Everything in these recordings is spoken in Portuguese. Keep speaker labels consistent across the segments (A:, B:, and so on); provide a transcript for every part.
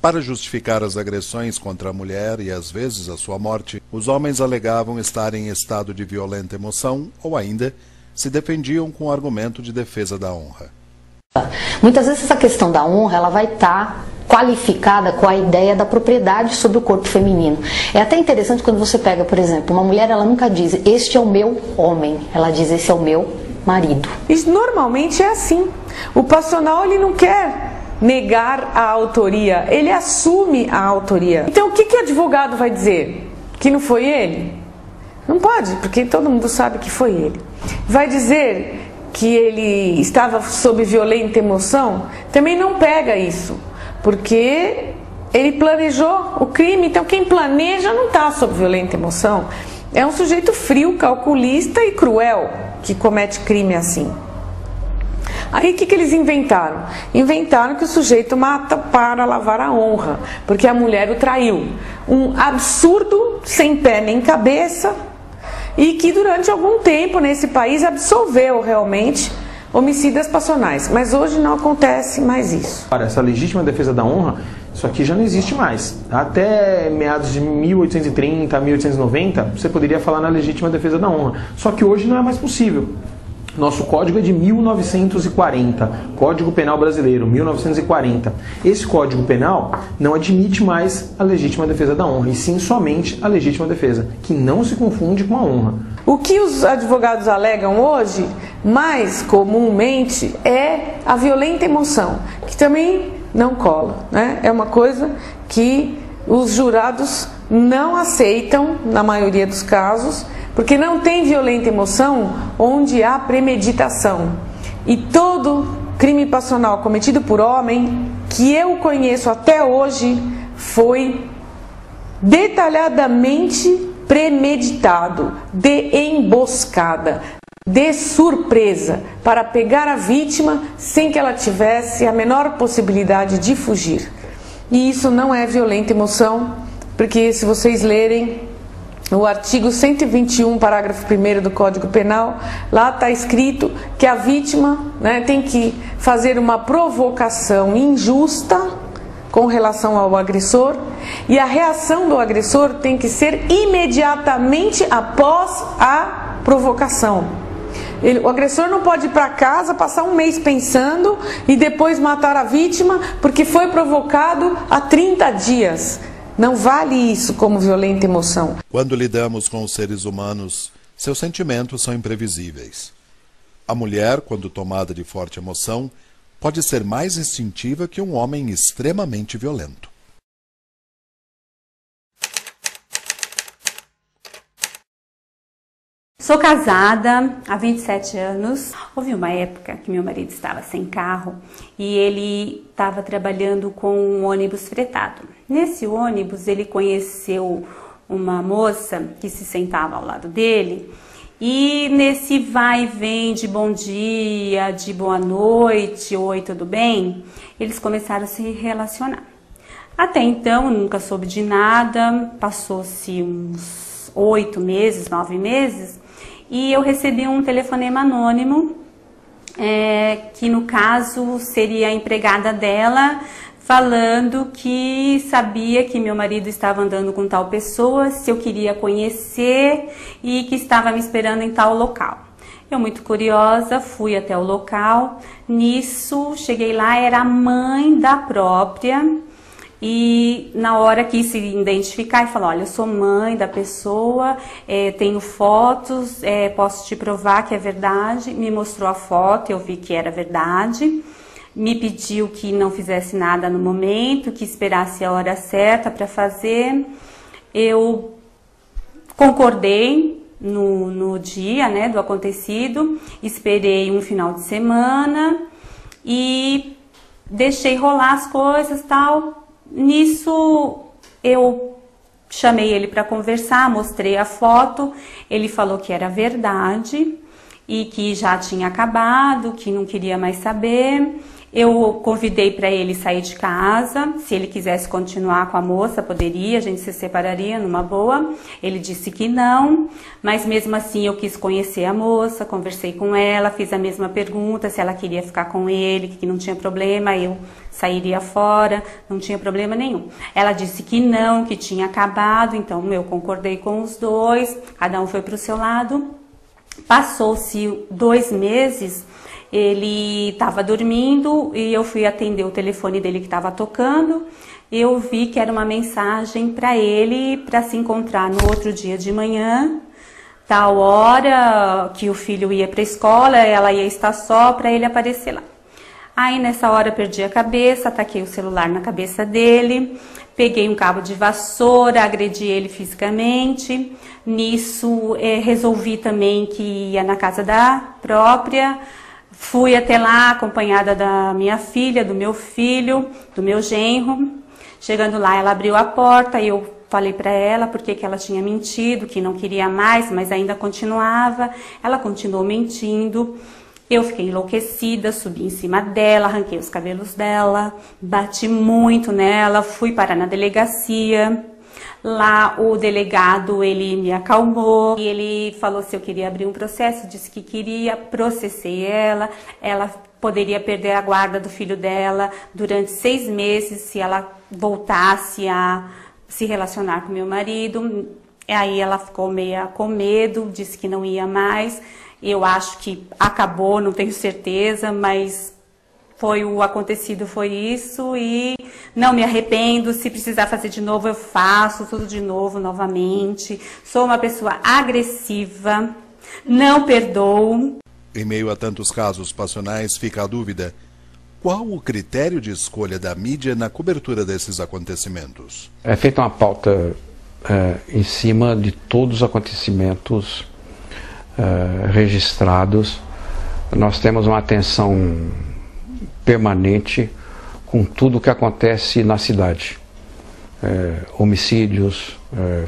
A: Para justificar as agressões contra a mulher e às vezes a sua morte, os homens alegavam estar em estado de violenta emoção ou ainda se defendiam com o argumento de defesa da honra.
B: Muitas vezes essa questão da honra ela vai estar qualificada com a ideia da propriedade sobre o corpo feminino. É até interessante quando você pega, por exemplo, uma mulher, ela nunca diz, este é o meu homem, ela diz, esse é o meu marido.
C: Isso normalmente é assim. O passional, ele não quer negar a autoria, ele assume a autoria. Então o que o advogado vai dizer? Que não foi ele? Não pode, porque todo mundo sabe que foi ele. Vai dizer que ele estava sob violenta emoção? Também não pega isso, porque ele planejou o crime. Então quem planeja não está sob violenta emoção. É um sujeito frio, calculista e cruel que comete crime assim. Aí o que eles inventaram? Inventaram que o sujeito mata para lavar a honra, porque a mulher o traiu. Um absurdo, sem pé nem cabeça, e que durante algum tempo nesse país absolveu realmente homicidas passionais. Mas hoje não acontece mais isso.
D: Essa legítima defesa da honra, isso aqui já não existe mais. Até meados de 1830, 1890, você poderia falar na legítima defesa da honra. Só que hoje não é mais possível. Nosso código é de 1940, Código Penal Brasileiro, 1940. Esse Código Penal não admite mais a legítima defesa da honra, e sim somente a legítima defesa, que não se confunde com a honra.
C: O que os advogados alegam hoje, mais comumente, é a violenta emoção, que também não cola, né? É uma coisa que os jurados não aceitam, na maioria dos casos, porque não tem violenta emoção onde há premeditação. E todo crime passional cometido por homem, que eu conheço até hoje, foi detalhadamente premeditado, de emboscada, de surpresa, para pegar a vítima sem que ela tivesse a menor possibilidade de fugir. E isso não é violenta emoção, porque se vocês lerem o artigo 121, parágrafo 1º do Código Penal, lá está escrito que a vítima, né, tem que fazer uma provocação injusta com relação ao agressor, e a reação do agressor tem que ser imediatamente após a provocação. O agressor não pode ir para casa, passar um mês pensando e depois matar a vítima porque foi provocado há 30 dias. Não vale isso como violenta emoção.
A: Quando lidamos com os seres humanos, seus sentimentos são imprevisíveis. A mulher, quando tomada de forte emoção, pode ser mais instintiva que um homem extremamente violento.
E: Sou casada há 27 anos. Houve uma época que meu marido estava sem carro e ele estava trabalhando com um ônibus fretado. Nesse ônibus ele conheceu uma moça que se sentava ao lado dele e nesse vai e vem de bom dia, de boa noite, oi, tudo bem? Eles começaram a se relacionar. Até então eu nunca soube de nada, passou-se uns 8 meses, 9 meses, e eu recebi um telefonema anônimo, que no caso seria a empregada dela, falando que sabia que meu marido estava andando com tal pessoa, se eu queria conhecer e que estava me esperando em tal local. Eu, muito curiosa, fui até o local. Nisso, cheguei lá, era a mãe da própria. E na hora quis se identificar e falou, olha, eu sou mãe da pessoa, tenho fotos, posso te provar que é verdade. Me mostrou a foto, eu vi que era verdade. Me pediu que não fizesse nada no momento, que esperasse a hora certa para fazer. Eu concordei no dia, né, do acontecido, esperei um final de semana e deixei rolar as coisas e tal. Nisso eu chamei ele para conversar, mostrei a foto, ele falou que era verdade e que já tinha acabado, que não queria mais saber. Eu convidei para ele sair de casa, se ele quisesse continuar com a moça, poderia, a gente se separaria numa boa. Ele disse que não, mas mesmo assim eu quis conhecer a moça, conversei com ela, fiz a mesma pergunta, se ela queria ficar com ele, que não tinha problema, eu sairia fora, não tinha problema nenhum. Ela disse que não, que tinha acabado, então eu concordei com os dois, cada um foi para o seu lado. Passou-se 2 meses, ele estava dormindo e eu fui atender o telefone dele que estava tocando. Eu vi que era uma mensagem para ele para se encontrar no outro dia de manhã, tal hora que o filho ia para a escola, ela ia estar só para ele aparecer lá. Aí nessa hora perdi a cabeça, taquei o celular na cabeça dele, peguei um cabo de vassoura, agredi ele fisicamente. Nisso resolvi também que ia na casa da própria. Fui até lá acompanhada da minha filha, do meu filho, do meu genro. Chegando lá, ela abriu a porta e eu falei para ela porque que ela tinha mentido, que não queria mais, mas ainda continuava. Ela continuou mentindo. Eu fiquei enlouquecida, subi em cima dela, arranquei os cabelos dela, bati muito nela, fui parar na delegacia. Lá o delegado, ele me acalmou e ele falou se eu queria abrir um processo, disse que queria, processei ela poderia perder a guarda do filho dela durante 6 meses se ela voltasse a se relacionar com meu marido. Aí ela ficou meio com medo, disse que não ia mais. Eu acho que acabou, não tenho certeza, mas o acontecido foi isso e não me arrependo. Se precisar fazer de novo, eu faço tudo de novo, novamente. Sou uma pessoa agressiva, não perdoo.
A: Em meio a tantos casos passionais, fica a dúvida: qual o critério de escolha da mídia na cobertura desses acontecimentos?
F: É feita uma pauta em cima de todos os acontecimentos registrados. Nós temos uma atenção permanente com tudo o que acontece na cidade. Homicídios,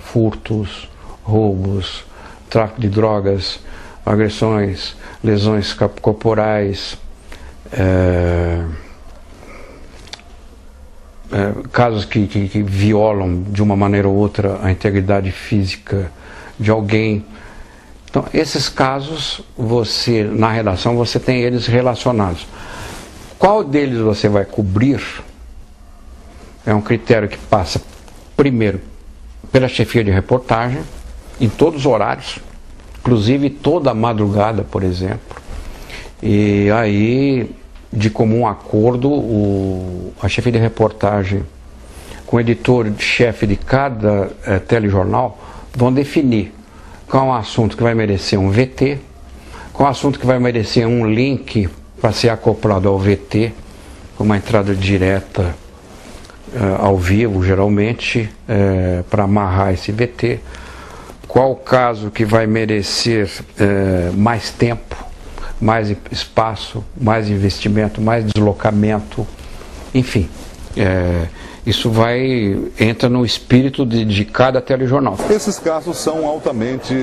F: furtos, roubos, tráfico de drogas, agressões, lesões corporais, casos que violam de uma maneira ou outra a integridade física de alguém. Então, esses casos, na redação, você tem eles relacionados. Qual deles você vai cobrir é um critério que passa, primeiro, pela chefia de reportagem, em todos os horários, inclusive toda a madrugada, por exemplo. E aí, de comum acordo, a chefia de reportagem com o editor-chefe de cada telejornal vão definir qual é um assunto que vai merecer um VT, qual é um assunto que vai merecer um link para ser acoplado ao VT, com uma entrada direta ao vivo, geralmente, para amarrar esse VT, qual o caso que vai merecer mais tempo, mais espaço, mais investimento, mais deslocamento, enfim. Isso entra no espírito de cada telejornal.
G: Esses casos são altamente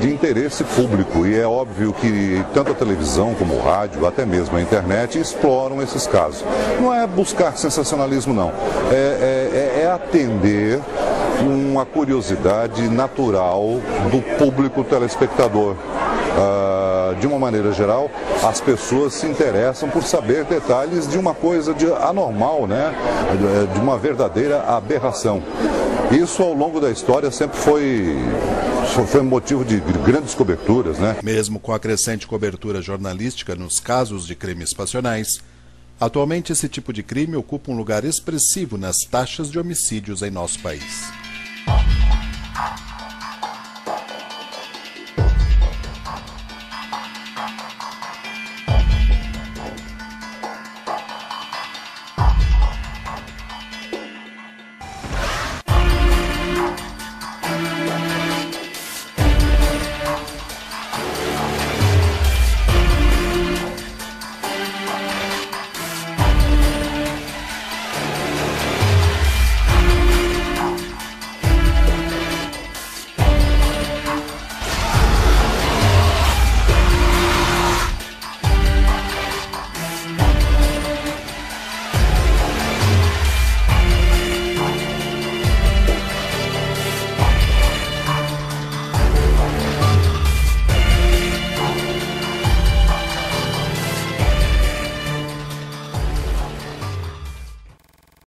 G: de interesse público e é óbvio que tanto a televisão como o rádio, até mesmo a internet, exploram esses casos. Não é buscar sensacionalismo, não. É atender uma curiosidade natural do público telespectador. De uma maneira geral, as pessoas se interessam por saber detalhes de uma coisa anormal, né? De uma verdadeira aberração. Isso, ao longo da história, sempre foi motivo de grandes coberturas, né?
A: Mesmo com a crescente cobertura jornalística nos casos de crimes passionais, atualmente esse tipo de crime ocupa um lugar expressivo nas taxas de homicídios em nosso país.